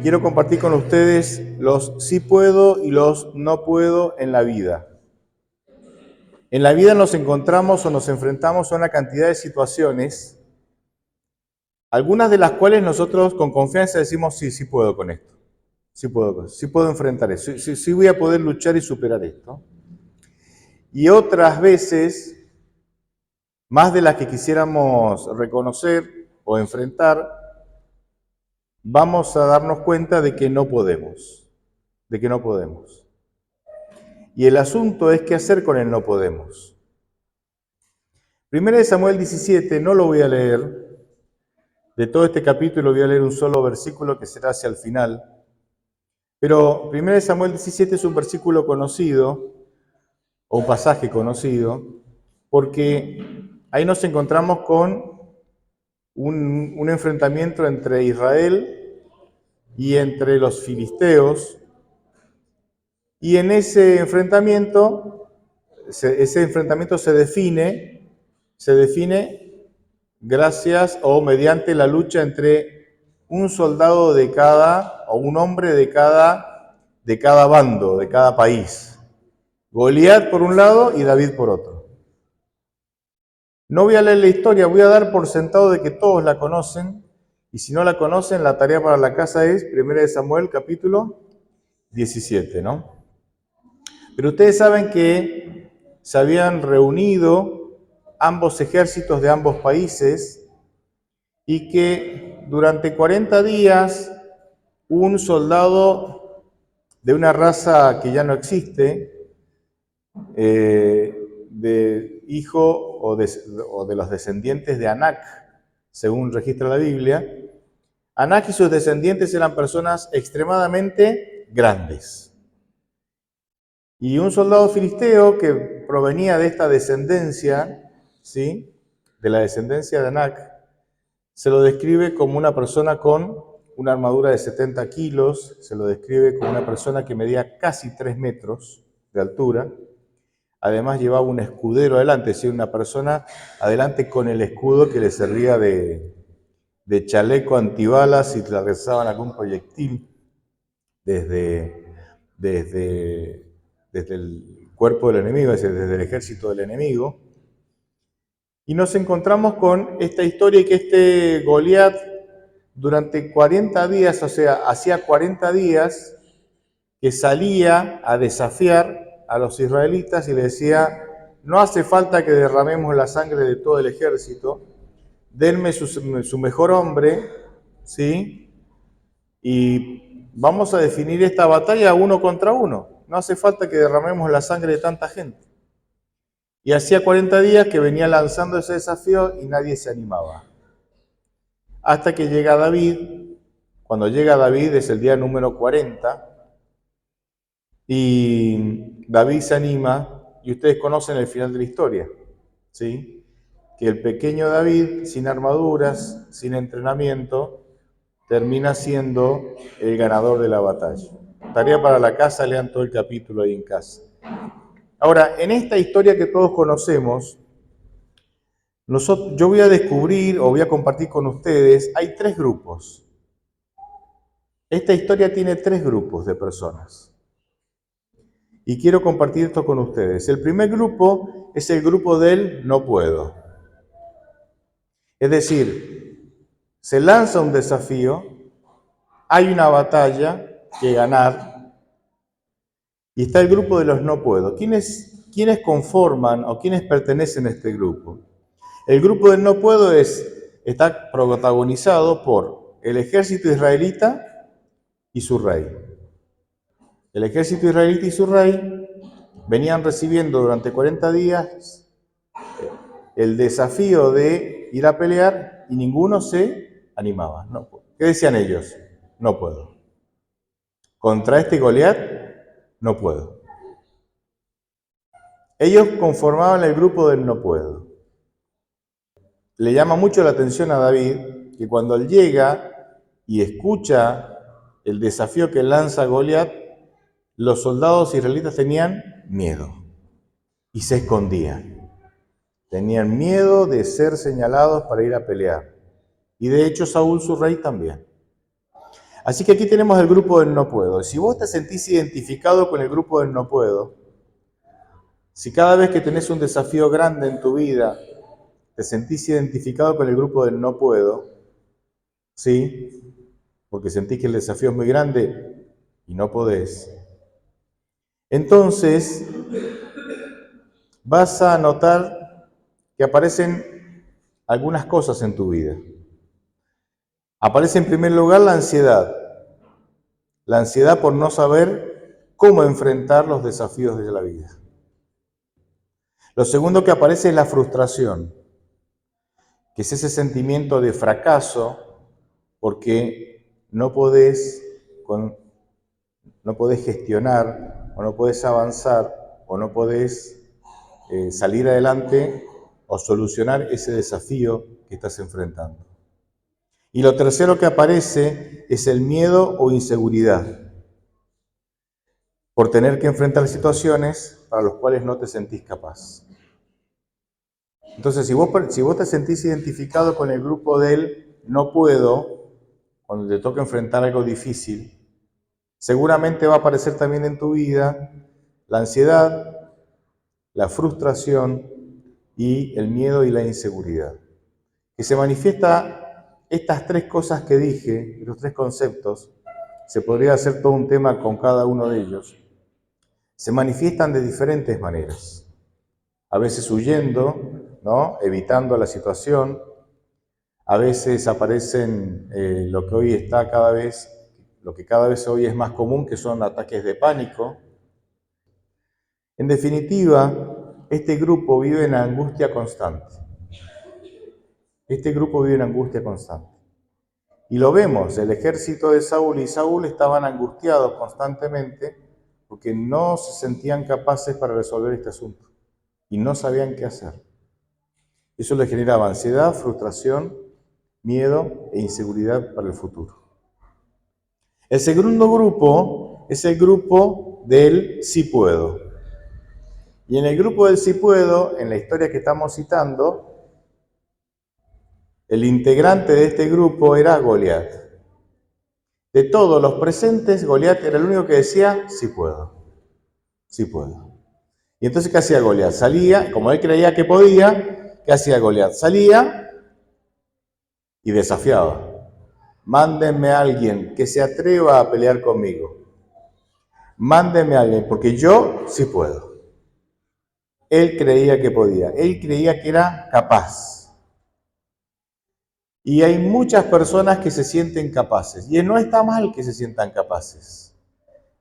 quiero compartir con ustedes los sí puedo y los no puedo en la vida. En la vida nos encontramos o nos enfrentamos a una cantidad de situaciones, algunas de las cuales nosotros con confianza decimos, sí puedo con esto, sí puedo enfrentar eso, sí voy a poder luchar y superar esto. Y otras veces, más de las que quisiéramos reconocer o enfrentar, vamos a darnos cuenta de que no podemos, Y el asunto es qué hacer con el no podemos. Primera de Samuel 17, no lo voy a leer, de todo este capítulo voy a leer un solo versículo que será hacia el final, pero Primera de Samuel 17 es un versículo conocido, o un pasaje conocido, porque ahí nos encontramos con un enfrentamiento entre Israel y entre los filisteos, y en ese enfrentamiento se define gracias o mediante la lucha entre un soldado de cada, o un hombre de cada bando, de cada país. Goliat por un lado y David por otro. No voy a leer la historia, voy a dar por sentado de que todos la conocen, y si no la conocen, la tarea para la casa es 1 de Samuel capítulo 17, ¿no? Pero ustedes saben que se habían reunido ambos ejércitos de ambos países y que durante 40 días un soldado de una raza que ya no existe, de hijo o de los descendientes de Anac, según registra la Biblia, Anac y sus descendientes eran personas extremadamente grandes. Y un soldado filisteo que provenía de esta descendencia, ¿sí?, de la descendencia de Anac, se lo describe como una persona con una armadura de 70 kilos, se lo describe como una persona que medía casi 3 metros de altura. Además llevaba un escudero adelante, es decir, una persona adelante con el escudo que le servía de chaleco antibalas si le rezaban algún proyectil desde el cuerpo del enemigo, es decir, desde el ejército del enemigo. Y nos encontramos con esta historia y que este Goliat durante 40 días, o sea, hacía 40 días que salía a desafiar a los israelitas y le decía, no hace falta que derramemos la sangre de todo el ejército, denme su mejor hombre, ¿sí? Y vamos a definir esta batalla uno contra uno. No hace falta que derramemos la sangre de tanta gente. Y hacía 40 días que venía lanzando ese desafío y nadie se animaba. Hasta que llega David. Cuando llega David es el día número 40. Y David se anima, y ustedes conocen el final de la historia, ¿sí? Que el pequeño David, sin armaduras, sin entrenamiento, termina siendo el ganador de la batalla. Tarea para la casa, lean todo el capítulo ahí en casa. Ahora, en esta historia que todos conocemos, yo voy a descubrir o voy a compartir con ustedes, hay 3 grupos. Esta historia tiene 3 grupos de personas. Y quiero compartir esto con ustedes. El primer grupo es el grupo del no puedo. Es decir, se lanza un desafío, hay una batalla que ganar, y está el grupo de los no puedo. ¿Quiénes conforman o quiénes pertenecen a este grupo? El grupo del no puedo está protagonizado por el ejército israelita y su rey. El ejército israelita y su rey venían recibiendo durante 40 días el desafío de ir a pelear y ninguno se animaba. No, ¿qué decían ellos? No puedo. Contra este Goliat, no puedo. Ellos conformaban el grupo del no puedo. Le llama mucho la atención a David que cuando él llega y escucha el desafío que lanza Goliat, los soldados israelitas tenían miedo y se escondían. Tenían miedo de ser señalados para ir a pelear. Y de hecho Saúl, su rey, también. Así que aquí tenemos el grupo del no puedo. Si vos te sentís identificado con el grupo del no puedo, si cada vez que tenés un desafío grande en tu vida te sentís identificado con el grupo del no puedo, ¿sí? Porque sentís que el desafío es muy grande y no podés, entonces vas a notar que aparecen algunas cosas en tu vida. Aparece en primer lugar la ansiedad por no saber cómo enfrentar los desafíos de la vida. Lo segundo que aparece es la frustración, que es ese sentimiento de fracaso porque no podés gestionar o no podés avanzar o no podés salir adelante o solucionar ese desafío que estás enfrentando. Y lo tercero que aparece es el miedo o inseguridad por tener que enfrentar situaciones para las cuales no te sentís capaz. Entonces, si vos te sentís identificado con el grupo del no puedo, cuando te toca enfrentar algo difícil, seguramente va a aparecer también en tu vida la ansiedad, la frustración y el miedo y la inseguridad. Que se manifiesta estas tres cosas que dije, los tres conceptos, se podría hacer todo un tema con cada uno de ellos, se manifiestan de diferentes maneras. A veces huyendo, ¿no? Evitando la situación, a veces aparecen lo que cada vez hoy es más común, que son ataques de pánico. En definitiva, este grupo vive en angustia constante. Este grupo vive en angustia constante. Y lo vemos, el ejército de Saúl y Saúl estaban angustiados constantemente porque no se sentían capaces para resolver este asunto y no sabían qué hacer. Eso les generaba ansiedad, frustración, miedo e inseguridad para el futuro. El segundo grupo es el grupo del sí puedo. Y en el grupo del sí puedo, en la historia que estamos citando, el integrante de este grupo era Goliat. De todos los presentes, Goliat era el único que decía, sí puedo, sí puedo. Y entonces, ¿qué hacía Goliat? Salía, como él creía que podía, ¿qué hacía Goliat? Salía y desafiaba. Mándenme a alguien que se atreva a pelear conmigo. Mándenme a alguien, porque yo sí puedo. Él creía que podía, él creía que era capaz. Y hay muchas personas que se sienten capaces, y no está mal que se sientan capaces.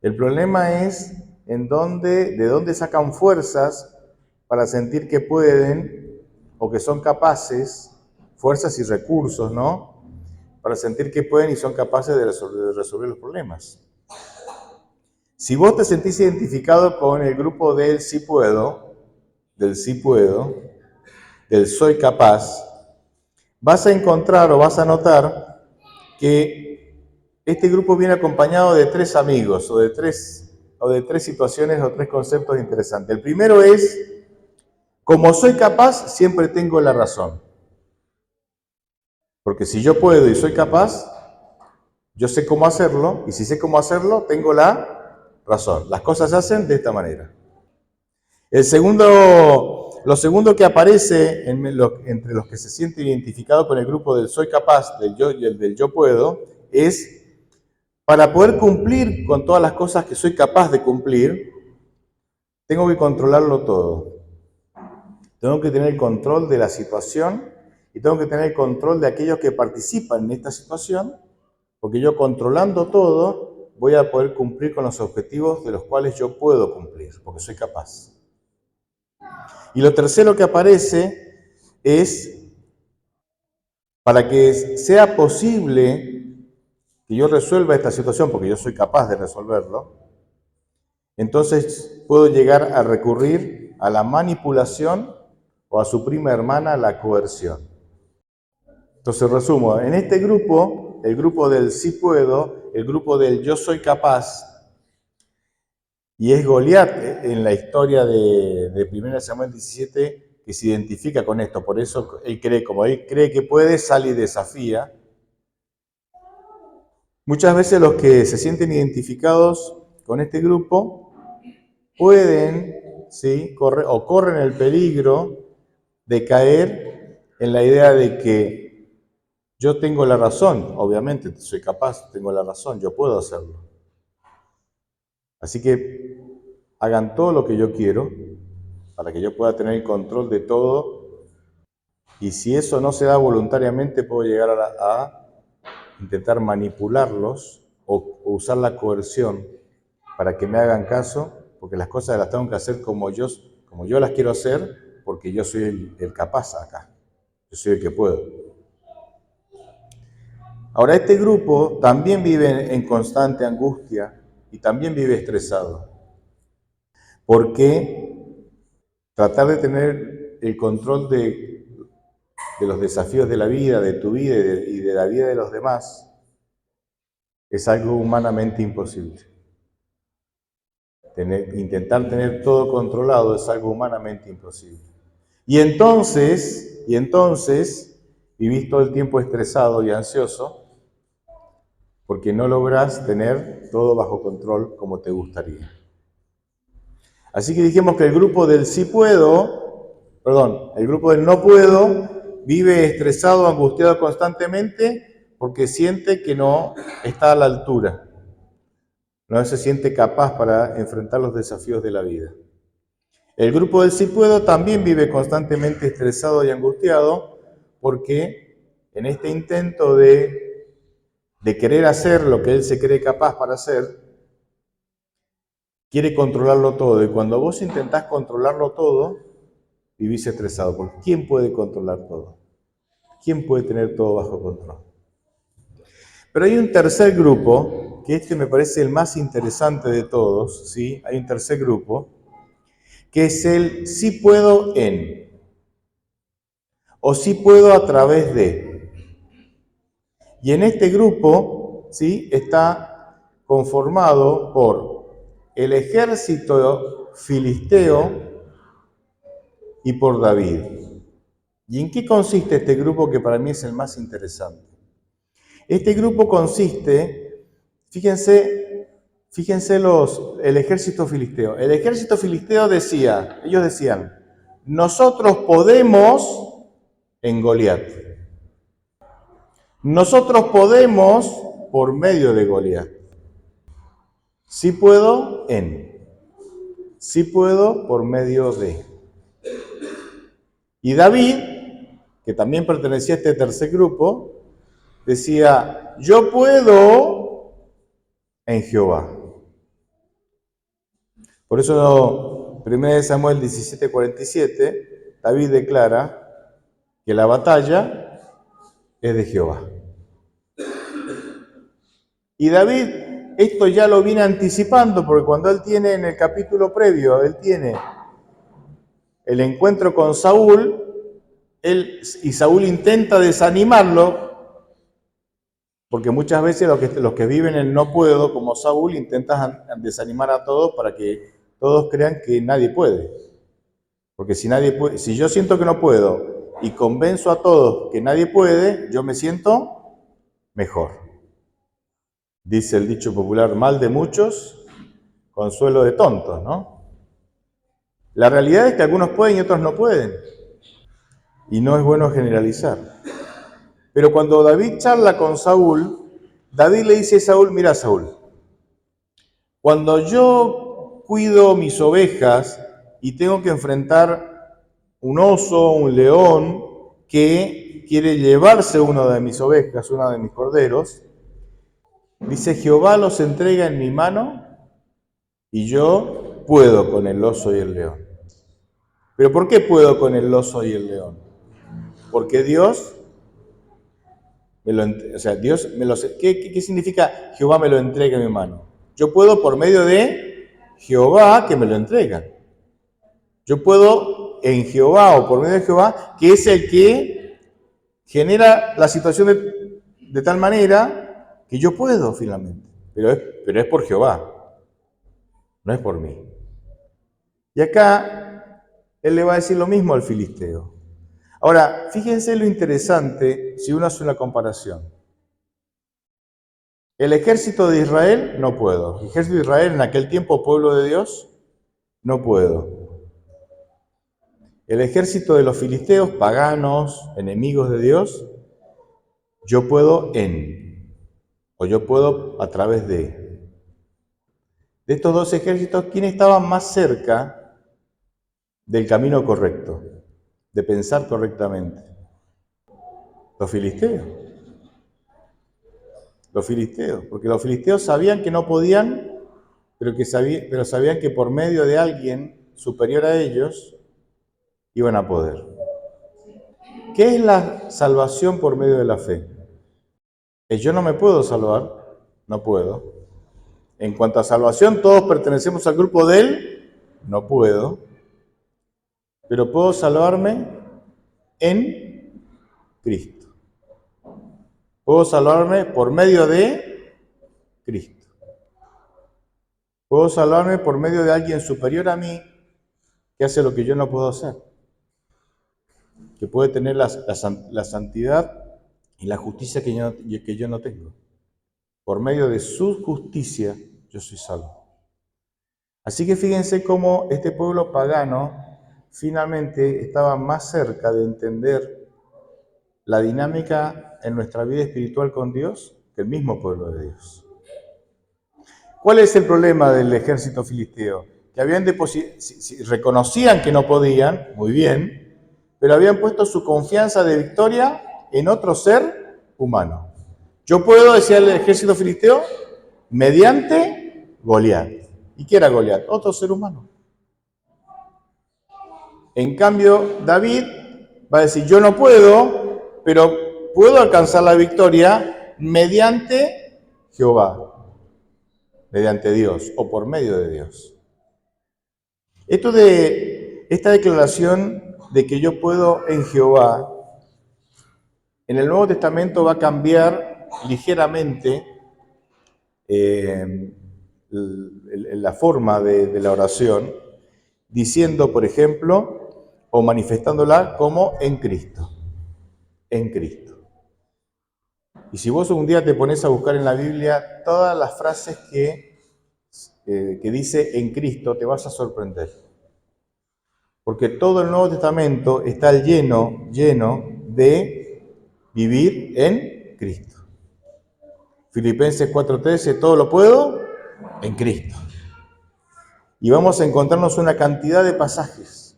El problema es de dónde sacan fuerzas para sentir que pueden o que son capaces, fuerzas y recursos, ¿no? Para sentir que pueden y son capaces de resolver los problemas. Si vos te sentís identificado con el grupo del sí puedo, del soy capaz, vas a encontrar o vas a notar que este grupo viene acompañado de tres amigos o de tres situaciones o tres conceptos interesantes. El primero es, como soy capaz, siempre tengo la razón. Porque si yo puedo y soy capaz, yo sé cómo hacerlo, y si sé cómo hacerlo, tengo la razón. Las cosas se hacen de esta manera. Lo segundo que aparece entre los que se sienten identificados con el grupo del soy capaz, del yo y el del yo puedo, es para poder cumplir con todas las cosas que soy capaz de cumplir, tengo que controlarlo todo. Tengo que tener control de la situación y tengo que tener control de aquellos que participan en esta situación, porque yo controlando todo voy a poder cumplir con los objetivos de los cuales yo puedo cumplir, porque soy capaz. Y lo tercero que aparece es, para que sea posible que yo resuelva esta situación, porque yo soy capaz de resolverlo, entonces puedo llegar a recurrir a la manipulación o a su prima hermana, la coerción. Entonces resumo, en este grupo, el grupo del sí puedo, el grupo del yo soy capaz, y es Goliat en la historia de 1 Samuel 17 que se identifica con esto. Por eso como él cree que puede, sale y desafía. Muchas veces los que se sienten identificados con este grupo pueden, ¿sí?, corren el peligro de caer en la idea de que yo tengo la razón, obviamente soy capaz, tengo la razón, yo puedo hacerlo. Así que hagan todo lo que yo quiero para que yo pueda tener el control de todo, y si eso no se da voluntariamente puedo llegar a intentar manipularlos o usar la coerción para que me hagan caso, porque las cosas las tengo que hacer como yo las quiero hacer, porque yo soy el capaz acá, yo soy el que puedo. Ahora, este grupo también vive en constante angustia y también vive estresado, porque tratar de tener el control de los desafíos de la vida, de tu vida y de la vida de los demás, es algo humanamente imposible. Intentar tener todo controlado es algo humanamente imposible. Y entonces vivís todo el tiempo estresado y ansioso porque no lográs tener todo bajo control como te gustaría. Así que dijimos que el grupo del el grupo del no puedo, vive estresado, angustiado constantemente porque siente que no está a la altura. No se siente capaz para enfrentar los desafíos de la vida. El grupo del sí puedo también vive constantemente estresado y angustiado porque en este intento de querer hacer lo que él se cree capaz para hacer, quiere controlarlo todo. Y cuando vos intentás controlarlo todo, vivís estresado. Porque ¿quién puede controlar todo? ¿Quién puede tener todo bajo control? Pero hay un tercer grupo, que este me parece el más interesante de todos, ¿sí? Hay un tercer grupo, que es el sí puedo en, o sí puedo a través de. Y en este grupo, ¿sí?, está conformado por el ejército filisteo y por David. ¿Y en qué consiste este grupo que para mí es el más interesante? Este grupo consiste, fíjense el ejército filisteo. El ejército filisteo ellos decían, nosotros podemos en Goliat. Nosotros podemos por medio de Goliat. Sí puedo sí puedo por medio de. Y David, que también pertenecía a este tercer grupo, decía, yo puedo en Jehová. Por eso, 1 Samuel 17:47, David declara que la batalla es de Jehová. Y David esto ya lo viene anticipando, porque cuando él tiene en el capítulo previo, él tiene el encuentro con Saúl, y Saúl intenta desanimarlo, porque muchas veces los que viven en no puedo, como Saúl, intentan desanimar a todos para que todos crean que nadie puede. Porque si yo siento que no puedo y convenzo a todos que nadie puede, yo me siento mejor. Dice el dicho popular, mal de muchos, consuelo de tontos, ¿no? La realidad es que algunos pueden y otros no pueden. Y no es bueno generalizar. Pero cuando David charla con Saúl, David le dice a Saúl, mira Saúl, cuando yo cuido mis ovejas y tengo que enfrentar un oso, un león, que quiere llevarse una de mis ovejas, uno de mis corderos, dice, Jehová los entrega en mi mano y yo puedo con el oso y el león. ¿Pero por qué puedo con el oso y el león? Porque Dios ¿qué significa Jehová me lo entrega en mi mano? Yo puedo por medio de Jehová que me lo entrega. Yo puedo en Jehová o por medio de Jehová, que es el que genera la situación de tal manera que yo puedo finalmente. Pero es por Jehová, no es por mí. Y acá él le va a decir lo mismo al filisteo. Ahora, fíjense lo interesante si uno hace una comparación. El ejército de Israel, no puedo. El ejército de Israel, en aquel tiempo, pueblo de Dios, no puedo. El ejército de los filisteos, paganos, enemigos de Dios, yo puedo o yo puedo a través de. De estos dos ejércitos, ¿quién estaba más cerca del camino correcto, de pensar correctamente? Los filisteos. Los filisteos, porque los filisteos sabían que no podían, pero sabían que por medio de alguien superior a ellos iban a poder. ¿Qué es la salvación por medio de la fe? Yo no me puedo salvar, no puedo. En cuanto a salvación, todos pertenecemos al grupo de él, no puedo. Pero puedo salvarme en Cristo. Puedo salvarme por medio de Cristo. Puedo salvarme por medio de alguien superior a mí que hace lo que yo no puedo hacer. Que puede tener la santidad y la justicia que yo no tengo. Por medio de su justicia yo soy salvo. Así que fíjense cómo este pueblo pagano finalmente estaba más cerca de entender la dinámica en nuestra vida espiritual con Dios que el mismo pueblo de Dios. ¿Cuál es el problema del ejército filisteo? Que habían reconocían que no podían, muy bien, pero habían puesto su confianza de victoria en otro ser humano. Yo puedo, decía el ejército filisteo, mediante Goliat. ¿Y qué era Goliat? Otro ser humano. En cambio, David va a decir, yo no puedo, pero puedo alcanzar la victoria mediante Jehová, mediante Dios o por medio de Dios. Esta declaración de que yo puedo en Jehová, en el Nuevo Testamento va a cambiar ligeramente la forma de la oración, diciendo, por ejemplo, o manifestándola como en Cristo. En Cristo. Y si vos un día te pones a buscar en la Biblia todas las frases que dice en Cristo, te vas a sorprender. Porque todo el Nuevo Testamento está lleno de vivir en Cristo. Filipenses 4:13, todo lo puedo en Cristo. Y vamos a encontrarnos una cantidad de pasajes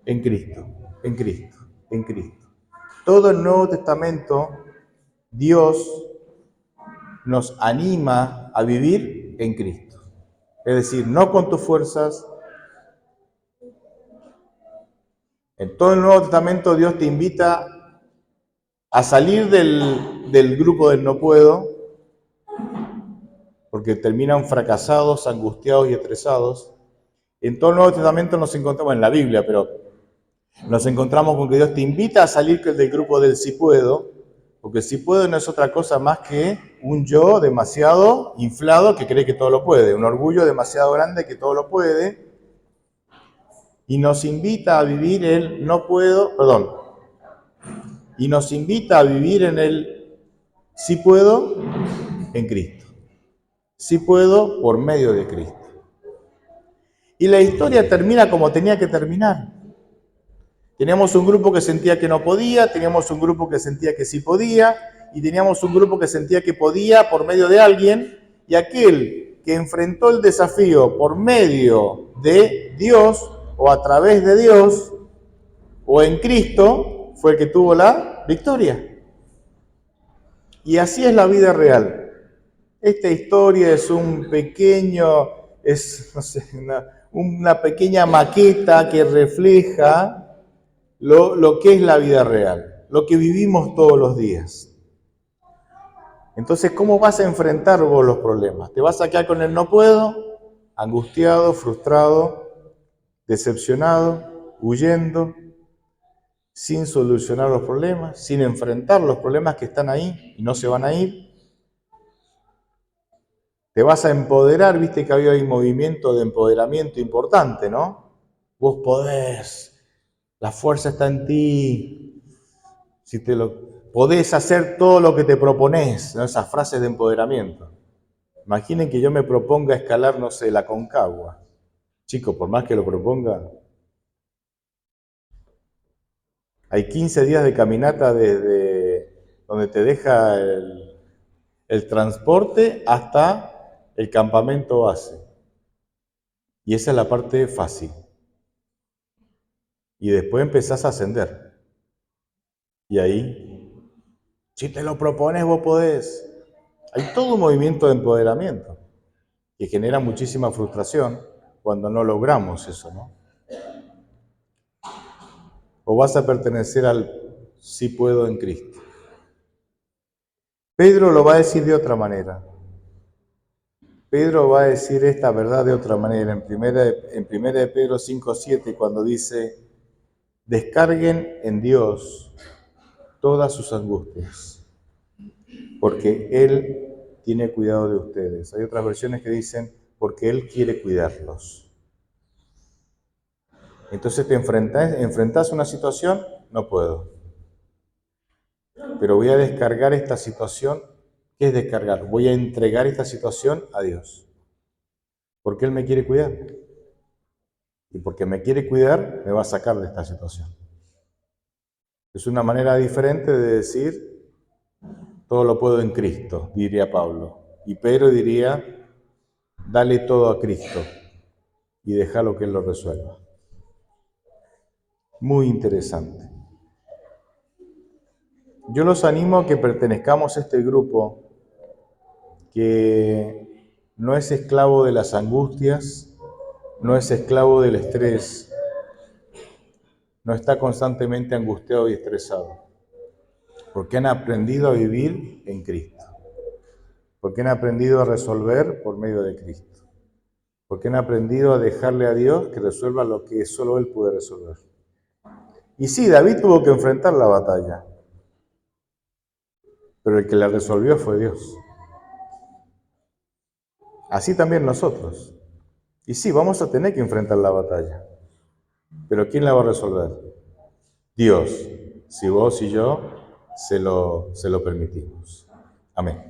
en Cristo, en Cristo, en Cristo. Todo el Nuevo Testamento, Dios nos anima a vivir en Cristo. Es decir, no con tus fuerzas. En todo el Nuevo Testamento Dios te invita a salir del grupo del no puedo, porque terminan fracasados, angustiados y estresados. En todo el Nuevo Testamento nos encontramos, en la Biblia, pero nos encontramos con que Dios te invita a salir del grupo del sí puedo, porque sí puedo no es otra cosa más que un yo demasiado inflado que cree que todo lo puede, un orgullo demasiado grande que todo lo puede, y nos invita a vivir el no puedo, y nos invita a vivir en el sí puedo en Cristo. Sí puedo por medio de Cristo. Y la historia termina como tenía que terminar. Teníamos un grupo que sentía que no podía, teníamos un grupo que sentía que sí podía, y teníamos un grupo que sentía que podía por medio de alguien, y aquel que enfrentó el desafío por medio de Dios, o a través de Dios, o en Cristo, fue el que tuvo la victoria. Y así es la vida real. Esta historia es una pequeña maqueta que refleja lo que es la vida real, lo que vivimos todos los días. Entonces, ¿cómo vas a enfrentar vos los problemas? ¿Te vas a quedar con el no puedo? Angustiado, frustrado, decepcionado, huyendo, sin solucionar los problemas, sin enfrentar los problemas que están ahí y no se van a ir. Te vas a empoderar, viste que había un movimiento de empoderamiento importante, ¿no? Vos podés, la fuerza está en ti, podés hacer todo lo que te propones, ¿no? Esas frases de empoderamiento. Imaginen que yo me proponga escalar, no sé, la Concagua. Chicos, por más que lo proponga, hay 15 días de caminata desde donde te deja el transporte hasta el campamento base. Y esa es la parte fácil. Y después empezás a ascender. Y ahí, si te lo propones, vos podés. Hay todo un movimiento de empoderamiento que genera muchísima frustración cuando no logramos eso, ¿no? O vas a pertenecer al sí puedo en Cristo. Pedro lo va a decir de otra manera. Pedro va a decir esta verdad de otra manera. En primera de Pedro 5:7, cuando dice, descarguen en Dios todas sus angustias, porque Él tiene cuidado de ustedes. Hay otras versiones que dicen, porque Él quiere cuidarlos. Entonces te enfrentás a una situación, no puedo. Pero voy a descargar esta situación. ¿Qué es descargar? Voy a entregar esta situación a Dios. Porque Él me quiere cuidar. Y porque me quiere cuidar, me va a sacar de esta situación. Es una manera diferente de decir, todo lo puedo en Cristo, diría Pablo. Y Pedro diría, dale todo a Cristo y déjalo que Él lo resuelva. Muy interesante. Yo los animo a que pertenezcamos a este grupo que no es esclavo de las angustias, no es esclavo del estrés, no está constantemente angustiado y estresado, porque han aprendido a vivir en Cristo, porque han aprendido a resolver por medio de Cristo, porque han aprendido a dejarle a Dios que resuelva lo que solo Él puede resolver. Y sí, David tuvo que enfrentar la batalla, pero el que la resolvió fue Dios. Así también nosotros. Y sí, vamos a tener que enfrentar la batalla, pero ¿quién la va a resolver? Dios, si vos y yo se lo permitimos. Amén.